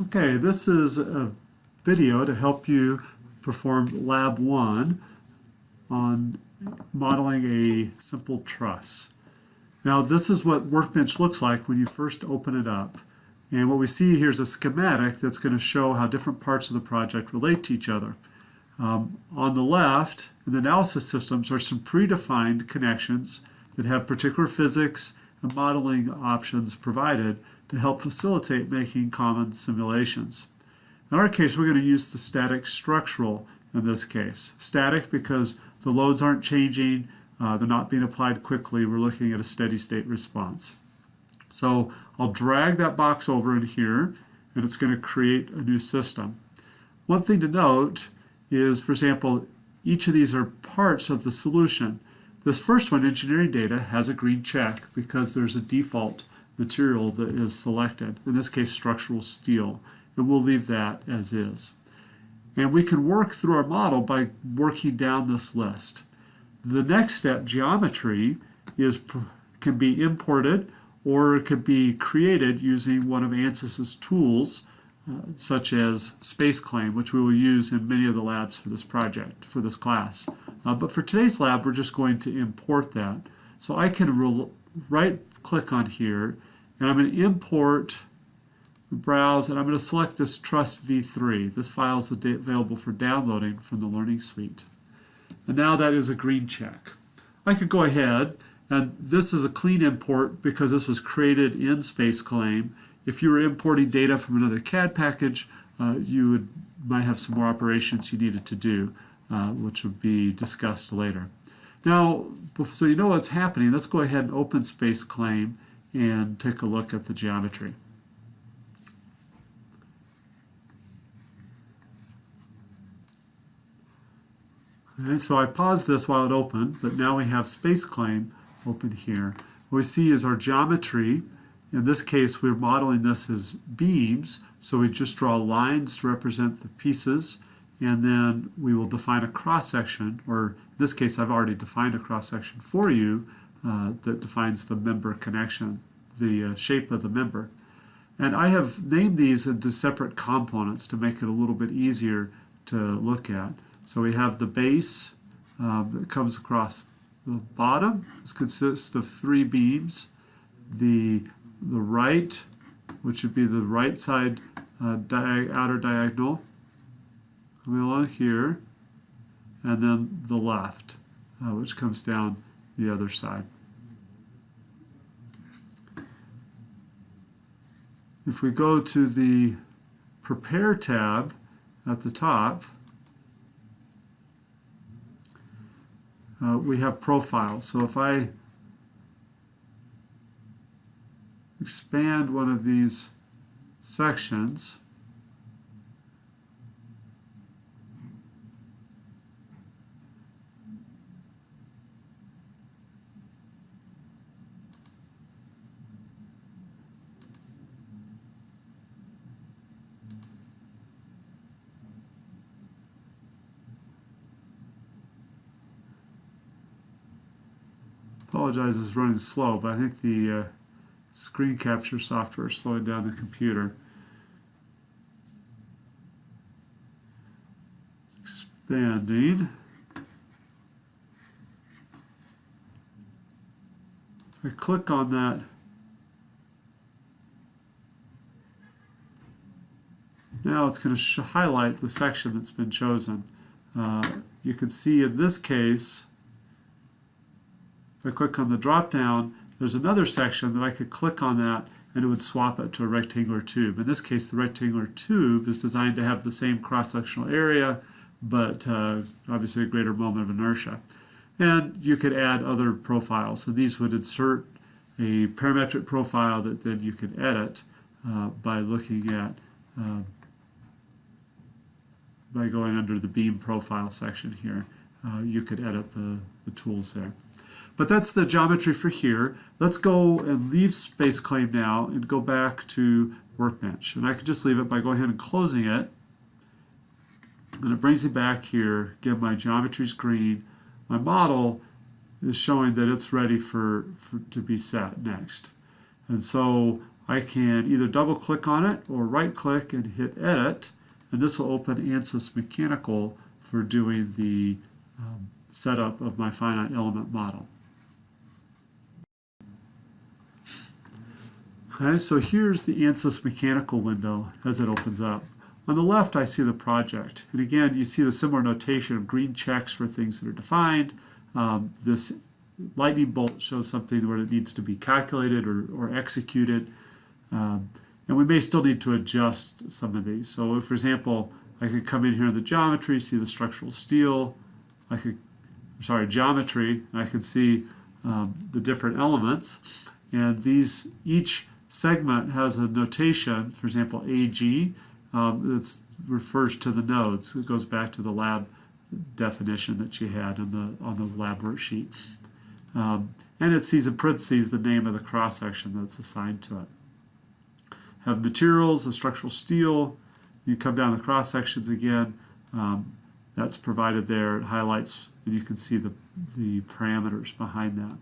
Okay, this is a video to help you perform Lab 1 on modeling a simple truss. Now this is what Workbench looks like when you first open it up. And what we see here is a schematic that's going to show how different parts of the project relate to each other. On the left, in the analysis systems, are some predefined connections that have particular physics and modeling options provided to help facilitate making common simulations. In our case, we're going to use the static structural in this case. Static because the loads aren't changing, they're not being applied quickly, we're looking at a steady state response. So I'll drag that box over in here and it's going to create a new system. One thing to note is, for example, each of these are parts of the solution. This first one, engineering data, has a green check because there's a default material that is selected, in this case structural steel, and we'll leave that as is. And we can work through our model by working down this list. The next step, geometry, can be imported or it could be created using one of ANSYS's tools, such as SpaceClaim, which we will use in many of the labs for this project, for this class. But for today's lab, we're just going to import that. So I can right-click on here, and I'm going to import, browse, and I'm going to select this Truss v3. This file is available for downloading from the Learning Suite. And now that is a green check. I could go ahead, and this is a clean import because this was created in SpaceClaim. If you were importing data from another CAD package, you might have some more operations you needed to do, which would be discussed later. Now, so you know what's happening, let's go ahead and open SpaceClaim and take a look at the geometry. Okay, so I paused this while it opened, but now we have SpaceClaim open here. What we see is our geometry. In this case, we're modeling this as beams, so we just draw lines to represent the pieces, and then we will define a cross-section, or in this case, I've already defined a cross-section for you that defines the member connection, the shape of the member. And I have named these into separate components to make it a little bit easier to look at. So we have the base that comes across the bottom. This consists of 3 beams. The right, which would be the right side outer diagonal, coming along here, and then the left, which comes down the other side. If we go to the Prepare tab at the top, we have profiles. So if I expand one of these sections, apologize, it's running slow, but I think the screen capture software is slowing down the computer. Expanding. If I click on that, now it's going to highlight the section that's been chosen. You can see in this case, if I click on the drop down, there's another section that I could click on that and it would swap it to a rectangular tube. In this case, the rectangular tube is designed to have the same cross-sectional area, but obviously a greater moment of inertia. And you could add other profiles. So these would insert a parametric profile that then you could edit by looking at, by going under the beam profile section here. You could edit the tools there. But that's the geometry for here. Let's go and leave SpaceClaim now and go back to Workbench. And I can just leave it by going ahead and closing it. And it brings me back here. Again, my geometry's green. My model is showing that it's ready to be set next. And so I can either double click on it or right click and hit edit, and this will open ANSYS Mechanical for doing the setup of my finite element model. Okay, so here's the ANSYS Mechanical window as it opens up. On the left, I see the project. And again, you see the similar notation of green checks for things that are defined. This lightning bolt shows something where it needs to be calculated or executed. And we may still need to adjust some of these. So if, for example, I could come in here in the geometry, see the structural steel. Geometry. I can see the different elements. And these, each segment has a notation, for example, AG, that refers to the nodes. It goes back to the lab definition that you had on the lab worksheet. And it sees in parentheses the name of the cross-section that's assigned to it. Have materials, the structural steel. You come down the cross-sections again. That's provided there. It highlights, and you can see the parameters behind that.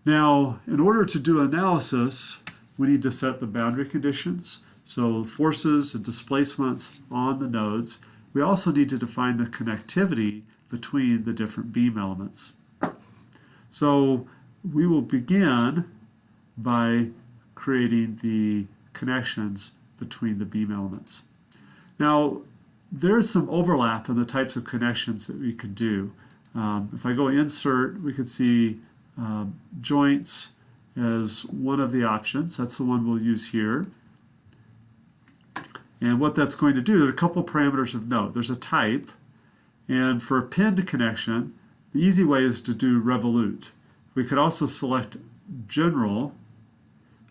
Now, in order to do analysis, we need to set the boundary conditions. So forces and displacements on the nodes. We also need to define the connectivity between the different beam elements. So we will begin by creating the connections between the beam elements. Now, there's some overlap in the types of connections that we can do. If I go insert, we could see joints as one of the options. That's the one we'll use here. And what that's going to do, there's a couple parameters of note. There's a type, and for a pinned connection, the easy way is to do revolute. We could also select general,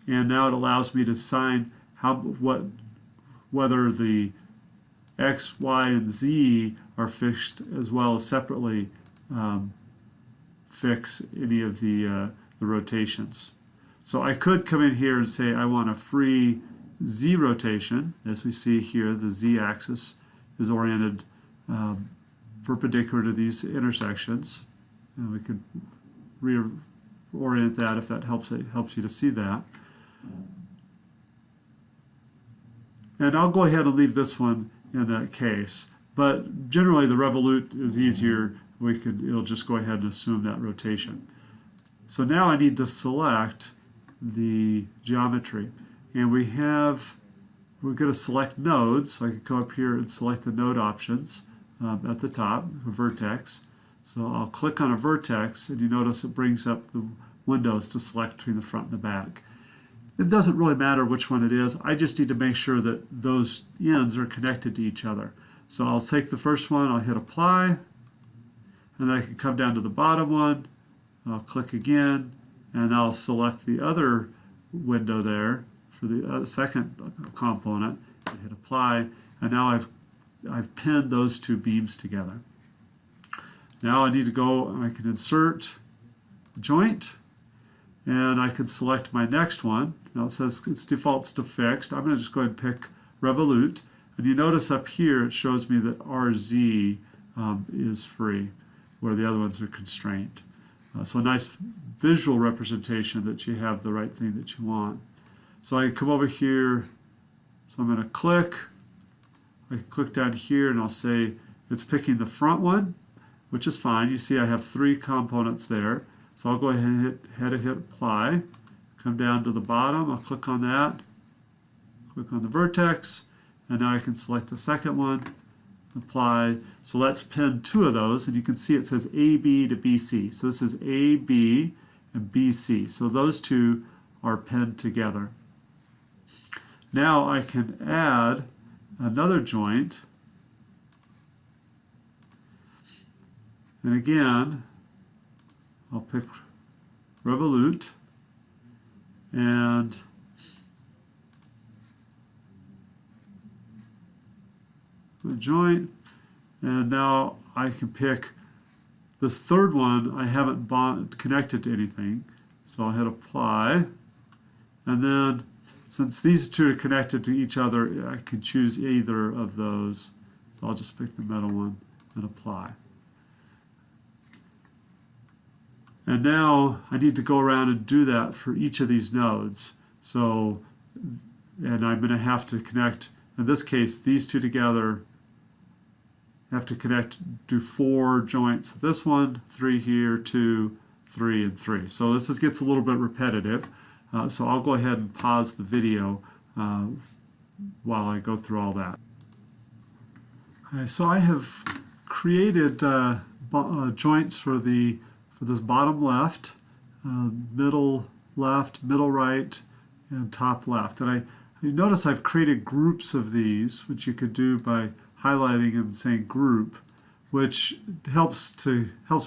and now it allows me to assign whether the X, Y, and Z are fixed as well as separately fix any of the rotations. So I could come in here and say I want a free Z rotation. As we see here, the Z axis is oriented perpendicular to these intersections. And we could reorient that if that helps you to see that. And I'll go ahead and leave this one in that case. But generally the revolute is easier. It'll just go ahead and assume that rotation. So now I need to select the geometry. And we're going to select nodes. So I could go up here and select the node options at the top, a vertex. So I'll click on a vertex, and you notice it brings up the windows to select between the front and the back. It doesn't really matter which one it is. I just need to make sure that those ends are connected to each other. So I'll take the first one, I'll hit apply, and then I can come down to the bottom one. I'll click again, and I'll select the other window there for the second component and hit apply, and now I've pinned those two beams together. Now I need to go and I can insert joint, and I can select my next one. Now it says it defaults to fixed. I'm going to just go ahead and pick revolute, and you notice up here it shows me that RZ is free, where the other ones are constrained. So a nice visual representation that you have the right thing that you want. So I come over here, so I'm going to click. I can click down here and I'll say it's picking the front one, which is fine. You see I have three components there. So I'll go ahead and hit apply. Come down to the bottom, I'll click on that, click on the vertex, and now I can select the second one, apply. So let's pin two of those, and you can see it says AB to BC. So this is AB and BC. So those two are pinned together. Now I can add another joint, and again I'll pick revolute, and a joint, and now I can pick this third one. I haven't connected to anything, so I'll hit apply, and then since these two are connected to each other, I can choose either of those. So I'll just pick the middle one and apply. And now I need to go around and do that for each of these nodes. So, and I'm going to have to connect, in this case, these two together. I have to connect, do 4 joints. This one, 3 here, 2, 3, and 3. So this gets a little bit repetitive. So I'll go ahead and pause the video while I go through all that. So I have created joints for this bottom left, middle left, middle right, and top left. And you notice I've created groups of these, which you could do by highlighting them and saying group, which helps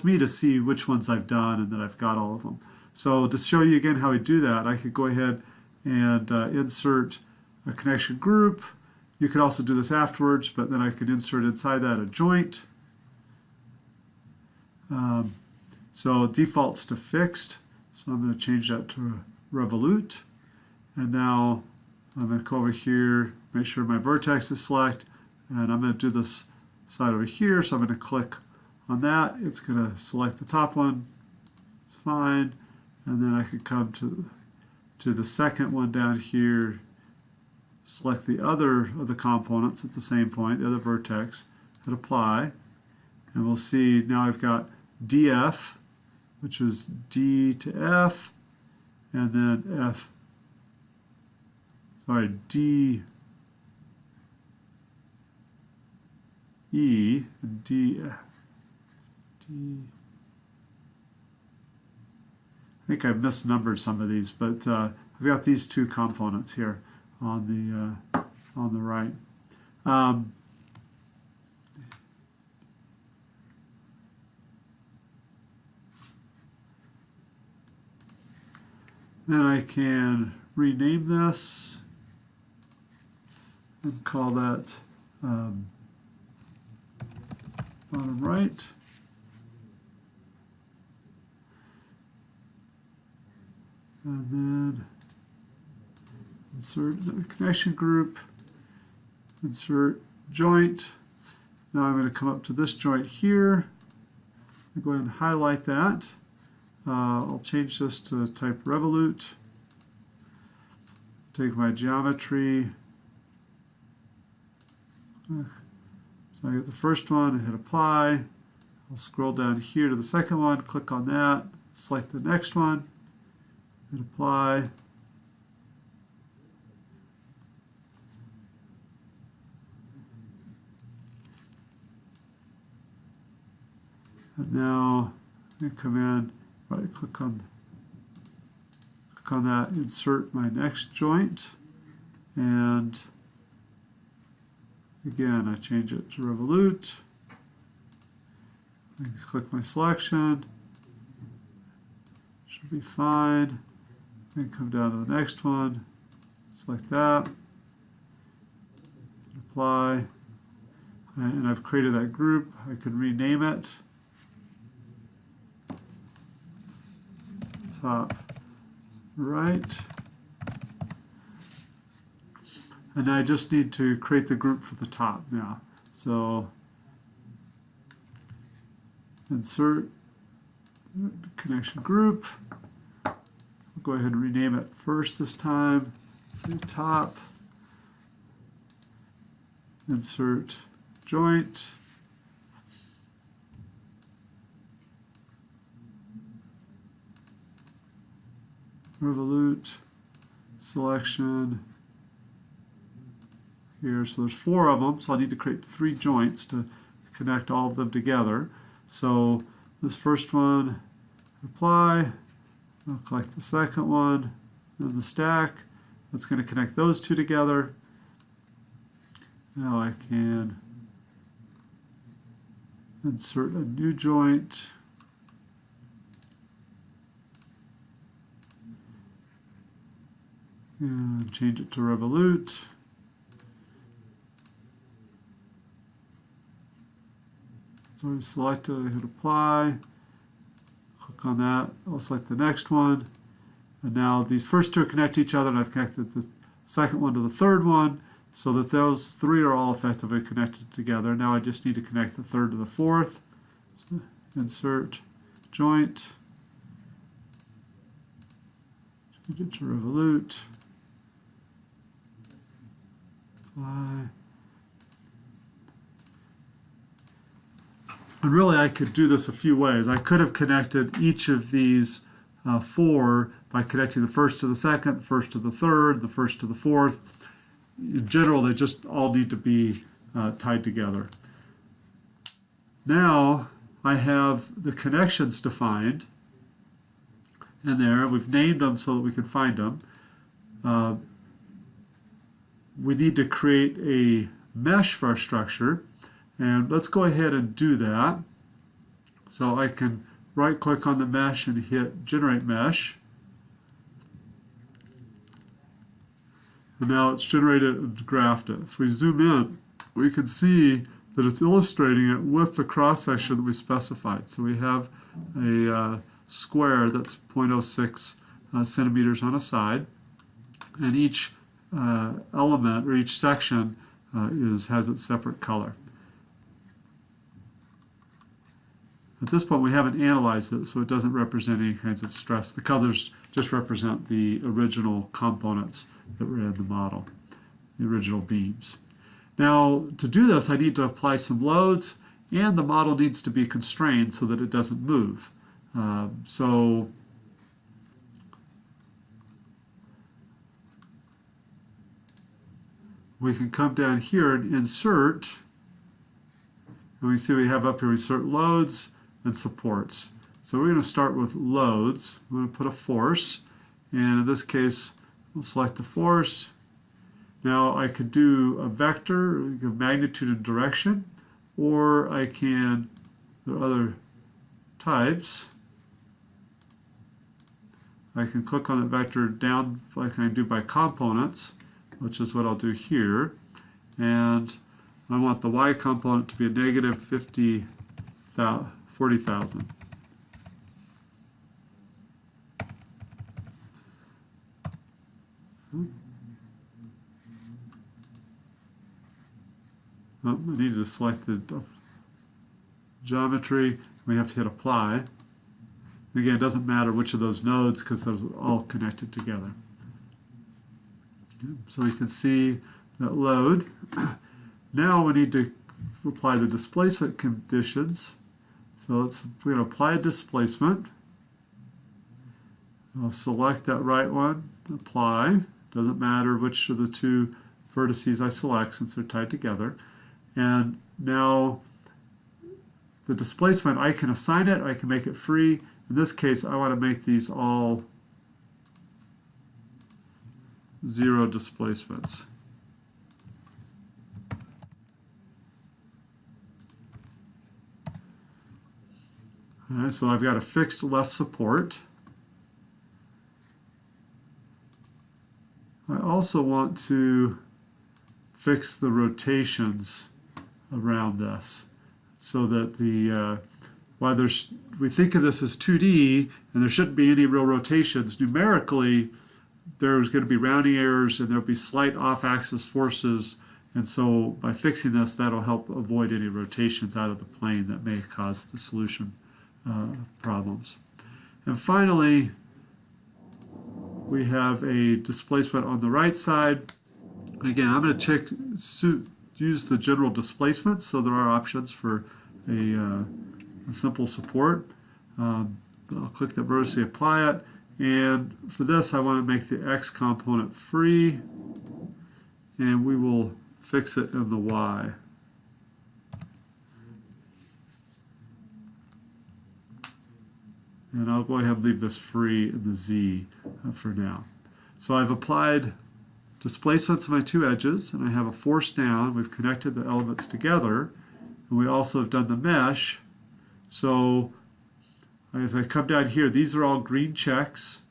me to see which ones I've done and that I've got all of them. So to show you again how we do that, I could go ahead and insert a connection group. You could also do this afterwards, but then I could insert inside that a joint. So defaults to fixed, so I'm going to change that to revolute. And now I'm going to go over here, make sure my vertex is select, and I'm going to do this side over here, so I'm going to click on that. It's going to select the top one, it's fine, and then I can come to the second one down here, select the other of the components at the same point, the other vertex, hit apply, and we'll see now I've got DF, which is D to F, and then D, E, and D. I think I've misnumbered some of these, but I've got these 2 components here on the right. Then I can rename this and call that bottom right. And then insert the connection group, insert joint. Now I'm going to come up to this joint here. I'll go ahead and highlight that. I'll change this to type revolute. Take my geometry. So I get the first one and hit apply. I'll scroll down here to the second one, click on that, select the next one, hit apply. And now I come in, right click on that, insert my next joint, and again, I change it to revolute. I click my selection. Should be fine. Then come down to the next one. Select that. Apply. And I've created that group. I can rename it. Top right. And I just need to create the group for the top now. So insert connection group. I'll go ahead and rename it first this time. Say top. Insert joint. Revolute. Selection. Here, so there's 4 of them, so I need to create 3 joints to connect all of them together. So this first one, apply, I'll select the second one, then the stack. That's going to connect those 2 together. Now I can insert a new joint. And change it to revolute. So I select it, I hit apply, click on that, I'll select the next one, and now these first 2 connect each other, and I've connected the second one to the third one, so that those 3 are all effectively connected together. Now I just need to connect the third to the fourth. So insert joint, change it to revolute, apply. And really I could do this a few ways. I could have connected each of these four by connecting the first to the second, the first to the third, the first to the fourth. In general, they just all need to be tied together. Now I have the connections defined in there. We've named them so that we can find them. We need to create a mesh for our structure, and let's go ahead and do that. So I can right click on the mesh and hit generate mesh. And now it's generated and graphed it. If we zoom in, we can see that it's illustrating it with the cross section that we specified. So we have a square that's 0.06 centimeters on a side, and each element or each section has its separate color. At this point we haven't analyzed it, so it doesn't represent any kinds of stress. The colors just represent the original components that were in the model, the original beams. Now to do this I need to apply some loads, and the model needs to be constrained so that it doesn't move. So we can come down here and insert, and we see we have up here, we insert loads and supports. So we're going to start with loads. I'm going to put a force, and in this case we'll select the force. Now I could do a vector, magnitude and direction, or I can, there are other types. I can click on the vector down like I do by components, which is what I'll do here, and I want the y component to be a negative 40,000. I need to select the geometry. We have to hit apply. Again, it doesn't matter which of those nodes because those are all connected together. So you can see that load. Now we need to apply the displacement conditions. So we're going to apply a displacement. I'll select that right one, apply. Doesn't matter which of the two vertices I select since they're tied together. And now the displacement, I can assign it, I can make it free. In this case, I want to make these all 0 displacements. All right, so I've got a fixed left support. I also want to fix the rotations around this so that while we think of this as 2D and there shouldn't be any real rotations, numerically there's going to be rounding errors and there'll be slight off-axis forces, and so by fixing this that'll help avoid any rotations out of the plane that may cause the solution problems. And finally, we have a displacement on the right side. Again, I'm going to use the general displacement, so there are options for a simple support. I'll click the vertice, apply it, and for this I want to make the X component free, and we will fix it in the Y. And I'll go ahead and leave this free in the Z for now. So I've applied displacements to my two edges, and I have a force down. We've connected the elements together, and we also have done the mesh. So as I come down here, these are all green checks,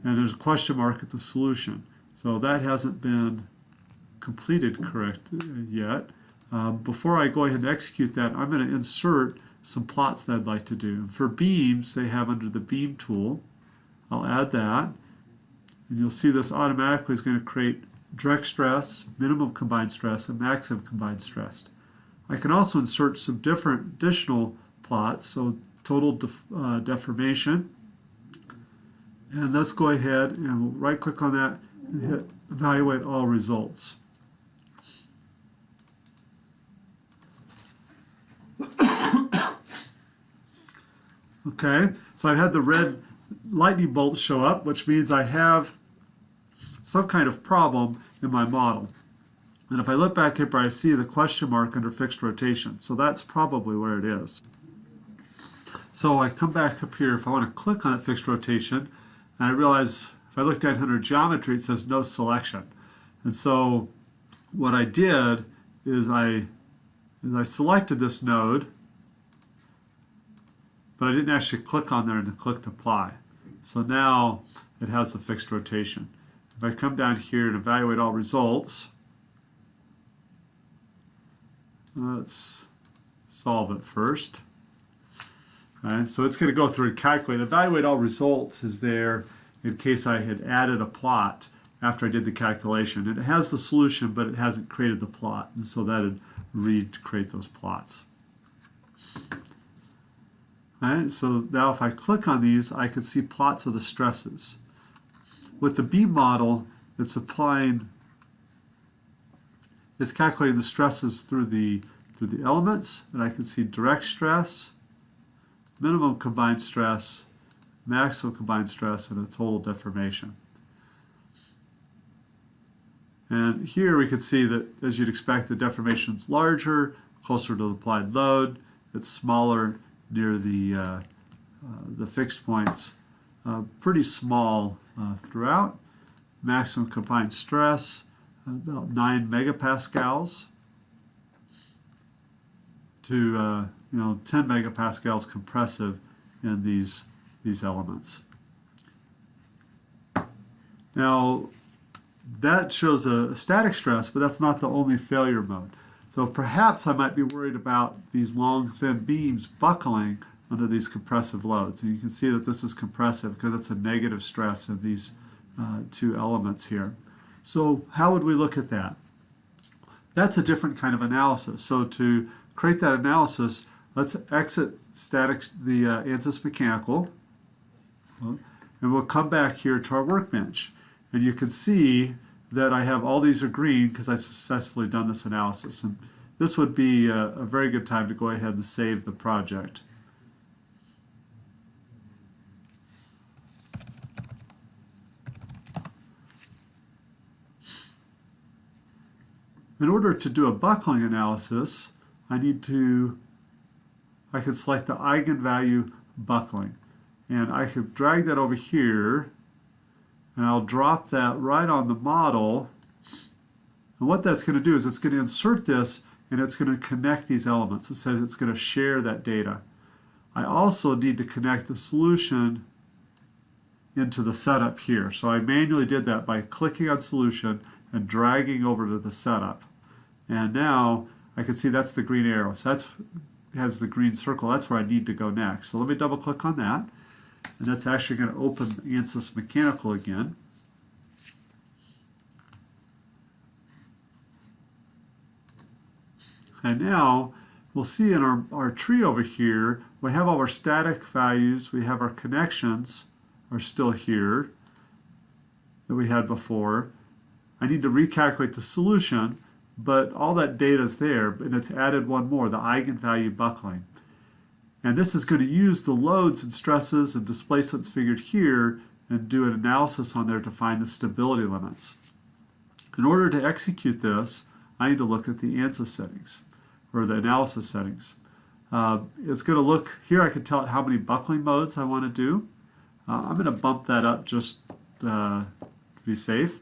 and there's a question mark at the solution. So that hasn't been completed correct yet. Before I go ahead and execute that, I'm going to insert some plots that I'd like to do. For beams, they have under the beam tool. I'll add that, and you'll see this automatically is going to create direct stress, minimum combined stress, and maximum combined stress. I can also insert some different additional plots, so total deformation. And let's go ahead and we'll right click on that and hit evaluate all results. Okay, so I've had the red lightning bolts show up, which means I have some kind of problem in my model. And if I look back here, I see the question mark under fixed rotation. So that's probably where it is. So I come back up here, if I want to click on that fixed rotation, and I realize if I look down under geometry, it says no selection. And so what I did is I selected this node, but I didn't actually click on there and clicked apply. So now it has the fixed rotation. If I come down here and evaluate all results, let's solve it first. Okay, so it's going to go through and calculate. Evaluate all results is there in case I had added a plot after I did the calculation. And it has the solution, but it hasn't created the plot. And so that would recreate those plots. Okay, so now if I click on these, I can see plots of the stresses. With the beam model, it's calculating the stresses through the elements, and I can see direct stress, minimum combined stress, maximum combined stress, and a total deformation. And here we can see that, as you'd expect, the deformation is larger, closer to the applied load. It's smaller near the fixed points. Pretty small throughout. Maximum combined stress, about 9 megapascals to 10 megapascals compressive in these elements. Now that shows a static stress, but that's not the only failure mode. So perhaps I might be worried about these long thin beams buckling under these compressive loads. And you can see that this is compressive because it's a negative stress in these two elements here. So how would we look at that? That's a different kind of analysis. So to create that analysis, let's exit the ANSYS mechanical, and we'll come back here to our workbench. And you can see that I have all these are green because I've successfully done this analysis. And this would be a very good time to go ahead and save the project. In order to do a buckling analysis, I can select the eigenvalue buckling. And I could drag that over here, and I'll drop that right on the model. And what that's going to do is it's going to insert this, and it's going to connect these elements. It says it's going to share that data. I also need to connect the solution into the setup here. So I manually did that by clicking on solution and dragging over to the setup. And now I can see that's the green arrow. So it has the green circle. That's where I need to go next. So let me double click on that. And that's actually going to open ANSYS Mechanical again. And now we'll see in our tree over here, we have all our static values, we have our connections are still here that we had before. I need to recalculate the solution, but all that data is there, and it's added one more, the eigenvalue buckling. And this is going to use the loads and stresses and displacements figured here and do an analysis on there to find the stability limits. In order to execute this, I need to look at the ANSYS settings, or the analysis settings. It's going to look, here I can tell it how many buckling modes I want to do. I'm going to bump that up just to be safe.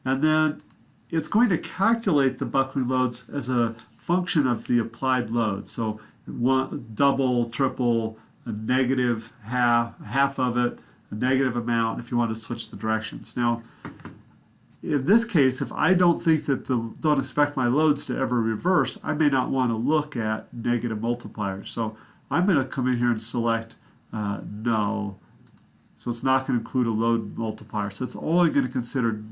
And then it's going to calculate the buckling loads as a function of the applied load. So one, double, triple, a negative half of it, a negative amount if you want to switch the directions. Now, in this case, if I don't think that don't expect my loads to ever reverse, I may not want to look at negative multipliers. So I'm going to come in here and select no. So it's not going to include a load multiplier. So it's only going to consider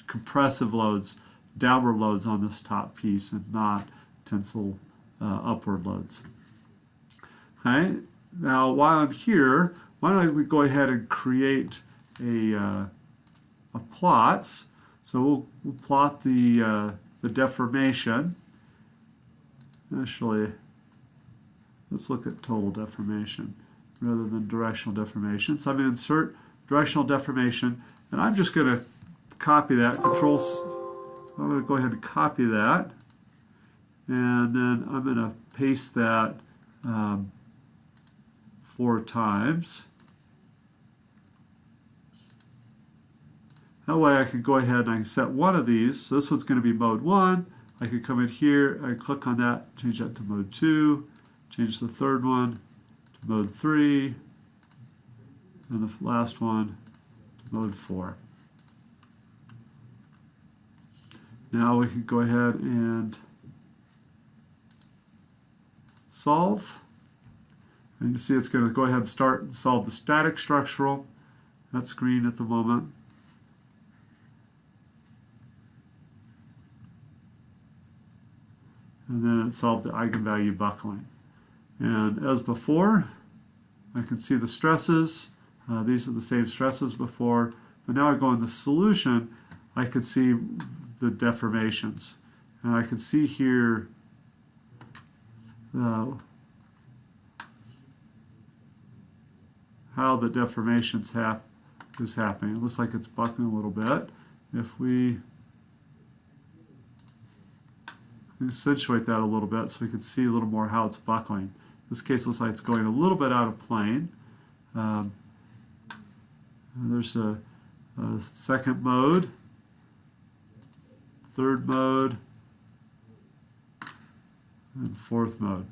compressive loads, downward loads on this top piece, and not tensile upward loads. Okay. Now, while I'm here, why don't we go ahead and create a plots. So we'll plot the deformation. Actually, let's look at total deformation. rather than directional deformation. So I'm going to insert directional deformation, and I'm just going to copy that. I'm going to go ahead and copy that, and then I'm going to paste that 4 times. That way I can go ahead and I can set one of these. So this one's going to be mode 1. I could come in here, I click on that, change that to mode 2, change the third one to mode 3, and the last one to mode 4. Now we can go ahead and solve. And you see it's going to go ahead and start and solve the static structural. That's green at the moment. And then it solved the eigenvalue buckling. And as before, I can see the stresses. These are the same stresses before. But now I go in the solution, I can see the deformations. And I can see here how the deformations is happening. It looks like it's buckling a little bit. If we accentuate that a little bit so we can see a little more how it's buckling. In this case, it looks like it's going a little bit out of plane. There's a second mode, third mode, and fourth mode.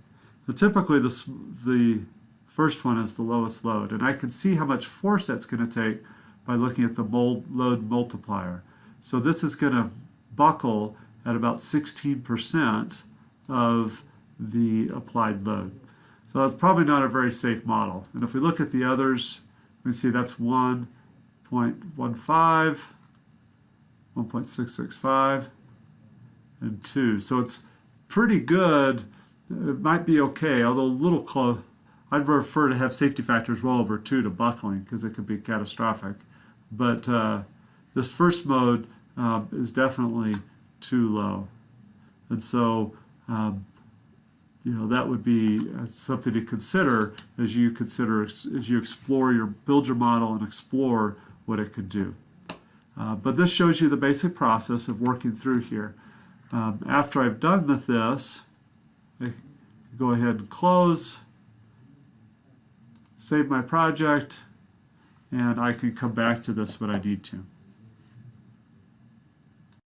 Now, typically, the first one is the lowest load, and I can see how much force that's going to take by looking at the load multiplier. So this is going to buckle at about 16% of the applied load. So that's probably not a very safe model. And if we look at the others, we see that's 1.15, 1.665, and 2. So it's pretty good. It might be okay, although a little close. I'd prefer to have safety factors well over 2 to buckling because it could be catastrophic. But this first mode is definitely too low. And so, that would be something to consider as you build your model and explore what it could do. But this shows you the basic process of working through here. After I've done with this, I go ahead and close, save my project, and I can come back to this when I need to.